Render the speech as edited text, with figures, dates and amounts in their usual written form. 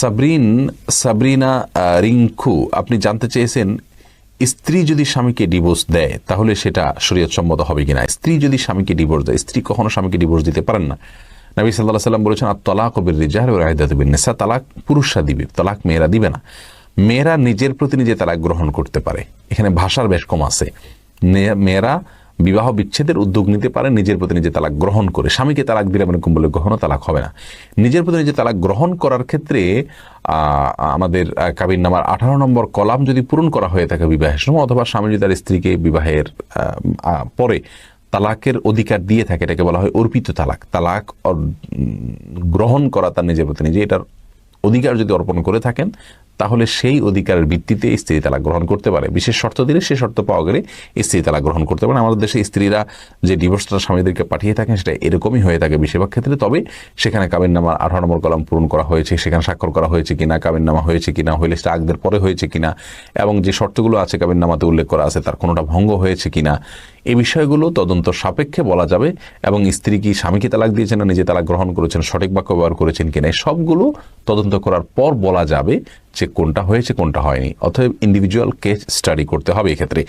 সাবরিনা রিঙ্কু আপনি জানতে চেয়েছেন স্ত্রী যদি স্বামীকে ডিভোর্স দেয় তাহলে সেটা শরীয়ত সম্মত হবে কিনা। স্ত্রী যদি স্বামীকে ডিভোর্স দেয়, স্ত্রী কখনো স্বামীকে ডিভোর্স দিতে পারেন না। নবী সাল্লাল্লাহু আলাইহি ওয়াসাল্লাম বলেছেন আত-তালাকু বির-রিজাল ওয়া ইদ্দাতু বিন-নিসা, তালাক পুরুষরা দিবে, তালাক মেয়েরা দিবে না। মেয়েরা নিজের প্রতি নিজে তালাক গ্রহণ করতে পারে, এখানে ভাষার বেশ কম আছে। মেয়েরা বিবাহ বিচ্ছেদের উদ্যোগ নিতে পারে নিজের প্রতি নিজে তালাক গ্রহণ করে। স্বামীকে তালাক দিলে মানে বলে কখনো তালাক হবে না। নিজের প্রতি নিজে তালাক গ্রহণ করার ক্ষেত্রে আমাদের কাবিননামার 18 নম্বর কলাম যদি পূরণ করা হয়ে থাকে বিবাহের সময়, অথবা স্বামী যদি তার স্ত্রীকে বিবাহের পরে তালাকের অধিকার দিয়ে থাকে, এটাকে বলা হয় অর্পিত তালাক। তালাক গ্রহণ করা তার নিজের প্রতি নিজে, এটার অধিকার যদি অর্পণ করে থাকেন তাহলে সেই অধিকারের ভিত্তিতে স্ত্রী তালাক গ্রহণ করতে পারে। বিশেষ শর্ত দিলে সে শর্ত পাওয়া গেলে স্ত্রী তালাক গ্রহণ করতে পারে। আমাদের দেশে স্ত্রীরা যে ডিভোর্সটা স্বামীদেরকে পাঠিয়ে থাকেন সেটা এরকমই হয়ে থাকে বেশিরভাগ ক্ষেত্রে। তবে সেখানে কাবিননামার 18 নম্বর কলাম পূরণ করা হয়েছে, সেখানে স্বাক্ষর করা হয়েছে কিনা, কাবিননামা হয়েছে কিনা, হইলে সেটা আগদের পরে হয়েছে কিনা, এবং যে শর্তগুলো আছে কাবিননামাতে উল্লেখ করা আছে তার কোনোটা ভঙ্গ হয়েছে কিনা, এই বিষয়গুলো তদন্ত সাপেক্ষে বলা যাবে। এবং স্ত্রী কি স্বামীকে তালাক দিয়েছেন না নিজে তালাক গ্রহণ করেছেন, সঠিক বাক্য ব্যবহার করেছেন কিনা, সবগুলো তদন্ত করার পর বলা যাবে যে কোনটা হয়েছে কোনটা হয়নি। অতএব ইন্ডিভিজুয়াল কেস স্টাডি করতে হবে এক্ষেত্রে।